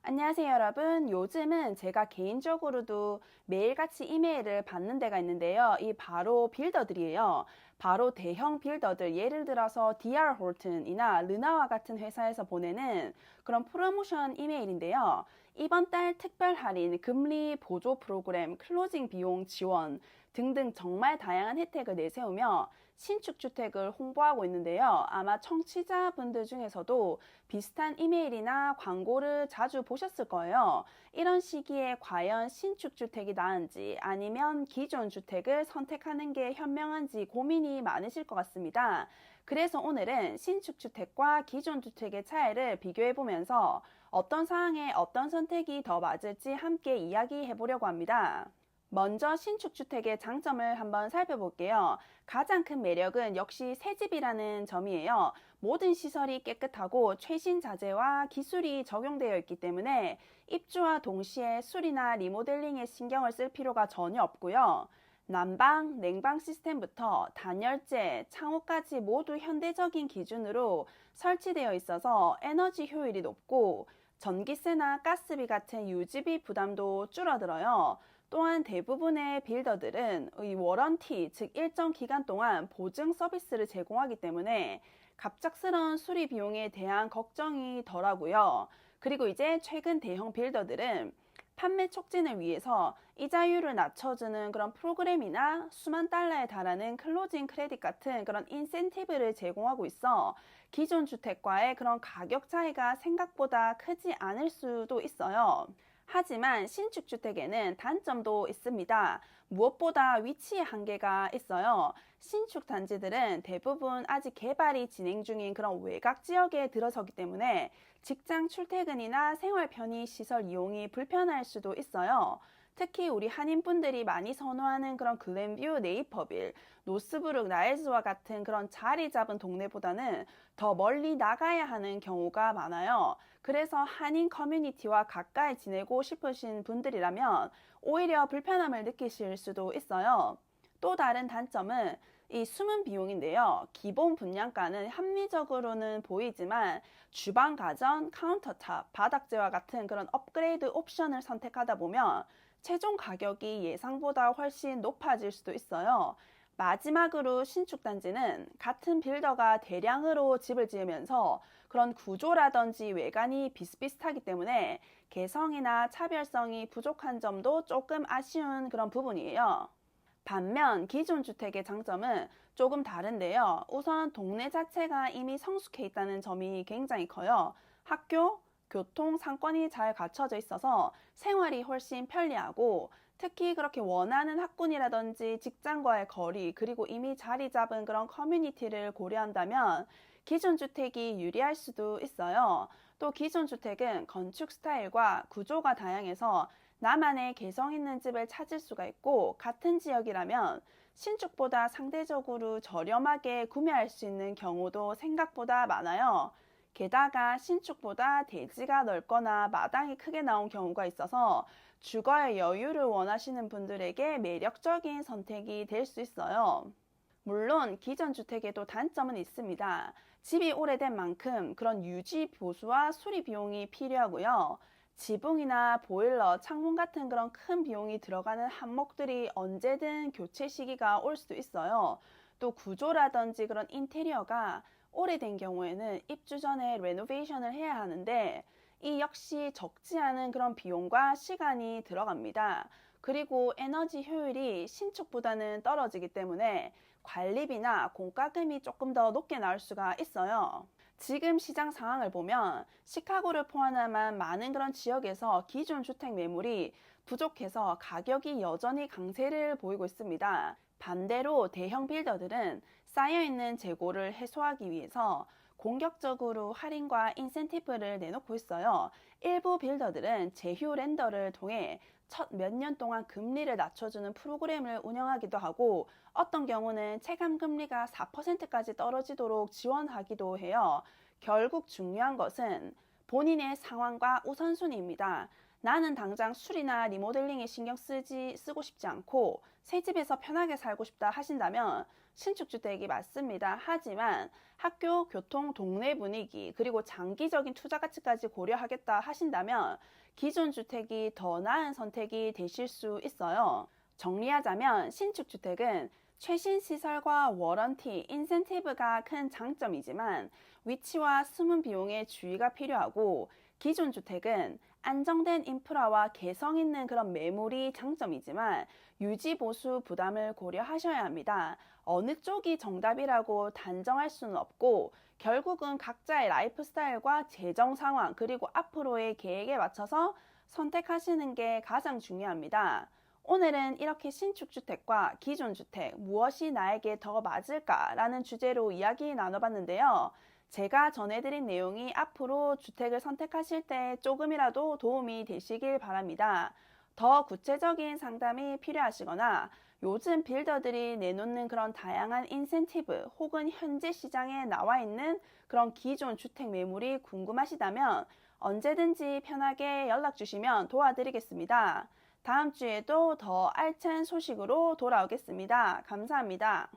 안녕하세요, 여러분. 요즘은 제가 개인적으로도 매일같이 이메일을 받는 데가 있는데요. 이 바로 빌더들이에요. 바로 대형 빌더들, 예를 들어서 DR 홀튼이나 르나와 같은 회사에서 보내는 그런 프로모션 이메일인데요. 이번 달 특별 할인, 금리 보조 프로그램, 클로징 비용 지원 등등 정말 다양한 혜택을 내세우며 신축 주택을 홍보하고 있는데요. 아마 청취자분들 중에서도 비슷한 이메일이나 광고를 자주 보셨을 거예요. 이런 시기에 과연 신축 주택이 나은지 아니면 기존 주택을 선택하는 게 현명한지 고민이 많으실 것 같습니다. 그래서 오늘은 신축 주택과 기존 주택의 차이를 비교해 보면서 어떤 상황에 어떤 선택이 더 맞을지 함께 이야기해 보려고 합니다. 먼저 신축주택의 장점을 한번 살펴볼게요. 가장 큰 매력은 역시 새집이라는 점이에요. 모든 시설이 깨끗하고 최신 자재와 기술이 적용되어 있기 때문에 입주와 동시에 수리나 리모델링에 신경을 쓸 필요가 전혀 없고요. 난방, 냉방 시스템부터 단열재, 창호까지 모두 현대적인 기준으로 설치되어 있어서 에너지 효율이 높고 전기세나 가스비 같은 유지비 부담도 줄어들어요. 또한 대부분의 빌더들은 이 워런티, 즉 일정 기간 동안 보증 서비스를 제공하기 때문에 갑작스러운 수리 비용에 대한 걱정이 덜하고요. 그리고 이제 최근 대형 빌더들은 판매 촉진을 위해서 이자율을 낮춰주는 그런 프로그램이나 수만 달러에 달하는 클로징 크레딧 같은 그런 인센티브를 제공하고 있어 기존 주택과의 그런 가격 차이가 생각보다 크지 않을 수도 있어요. 하지만 신축 주택에는 단점도 있습니다. 무엇보다 위치의 한계가 있어요. 신축 단지들은 대부분 아직 개발이 진행 중인 그런 외곽 지역에 들어서기 때문에 직장 출퇴근이나 생활 편의 시설 이용이 불편할 수도 있어요. 특히 우리 한인분들이 많이 선호하는 그런 글렌뷰, 네이퍼빌, 노스브룩, 나일즈와 같은 그런 자리 잡은 동네보다는 더 멀리 나가야 하는 경우가 많아요. 그래서 한인 커뮤니티와 가까이 지내고 싶으신 분들이라면 오히려 불편함을 느끼실 수도 있어요. 또 다른 단점은 이 숨은 비용인데요. 기본 분양가는 합리적으로는 보이지만 주방 가전, 카운터탑, 바닥재와 같은 그런 업그레이드 옵션을 선택하다 보면 최종 가격이 예상보다 훨씬 높아질 수도 있어요. 마지막으로 신축단지는 같은 빌더가 대량으로 집을 지으면서 그런 구조라든지 외관이 비슷비슷하기 때문에 개성이나 차별성이 부족한 점도 조금 아쉬운 그런 부분이에요. 반면 기존 주택의 장점은 조금 다른데요. 우선 동네 자체가 이미 성숙해 있다는 점이 굉장히 커요. 학교, 교통, 상권이 잘 갖춰져 있어서 생활이 훨씬 편리하고 특히 그렇게 원하는 학군이라든지 직장과의 거리 그리고 이미 자리 잡은 그런 커뮤니티를 고려한다면 기존 주택이 유리할 수도 있어요. 또 기존 주택은 건축 스타일과 구조가 다양해서 나만의 개성 있는 집을 찾을 수가 있고 같은 지역이라면 신축보다 상대적으로 저렴하게 구매할 수 있는 경우도 생각보다 많아요. 게다가 신축보다 대지가 넓거나 마당이 크게 나온 경우가 있어서 주거의 여유를 원하시는 분들에게 매력적인 선택이 될 수 있어요. 물론 기존 주택에도 단점은 있습니다. 집이 오래된 만큼 그런 유지 보수와 수리 비용이 필요하고요. 지붕이나 보일러, 창문 같은 그런 큰 비용이 들어가는 항목들이 언제든 교체 시기가 올 수도 있어요. 또 구조라든지 그런 인테리어가 오래된 경우에는 입주 전에 레노베이션을 해야 하는데 이 역시 적지 않은 그런 비용과 시간이 들어갑니다. 그리고 에너지 효율이 신축보다는 떨어지기 때문에 관리비나 공과금이 조금 더 높게 나올 수가 있어요. 지금 시장 상황을 보면 시카고를 포함한 많은 그런 지역에서 기존 주택 매물이 부족해서 가격이 여전히 강세를 보이고 있습니다. 반대로 대형 빌더들은 쌓여있는 재고를 해소하기 위해서 공격적으로 할인과 인센티브를 내놓고 있어요. 일부 빌더들은 제휴 렌더를 통해 첫 몇 년 동안 금리를 낮춰주는 프로그램을 운영하기도 하고 어떤 경우는 체감 금리가 4%까지 떨어지도록 지원하기도 해요. 결국 중요한 것은 본인의 상황과 우선순위입니다. 나는 당장 수리나 리모델링에 쓰고 싶지 않고 새 집에서 편하게 살고 싶다 하신다면 신축주택이 맞습니다. 하지만 학교, 교통, 동네 분위기, 그리고 장기적인 투자 가치까지 고려하겠다 하신다면 기존 주택이 더 나은 선택이 되실 수 있어요. 정리하자면 신축주택은 최신 시설과 워런티, 인센티브가 큰 장점이지만 위치와 숨은 비용에 주의가 필요하고, 기존 주택은 안정된 인프라와 개성 있는 그런 매물이 장점이지만 유지 보수 부담을 고려하셔야 합니다. 어느 쪽이 정답이라고 단정할 수는 없고 결국은 각자의 라이프 스타일과 재정 상황 그리고 앞으로의 계획에 맞춰서 선택하시는 게 가장 중요합니다. 오늘은 이렇게 신축주택과 기존 주택 무엇이 나에게 더 맞을까라는 주제로 이야기 나눠봤는데요. 제가 전해드린 내용이 앞으로 주택을 선택하실 때 조금이라도 도움이 되시길 바랍니다. 더 구체적인 상담이 필요하시거나 요즘 빌더들이 내놓는 그런 다양한 인센티브 혹은 현재 시장에 나와 있는 그런 기존 주택 매물이 궁금하시다면 언제든지 편하게 연락 주시면 도와드리겠습니다. 다음 주에도 더 알찬 소식으로 돌아오겠습니다. 감사합니다.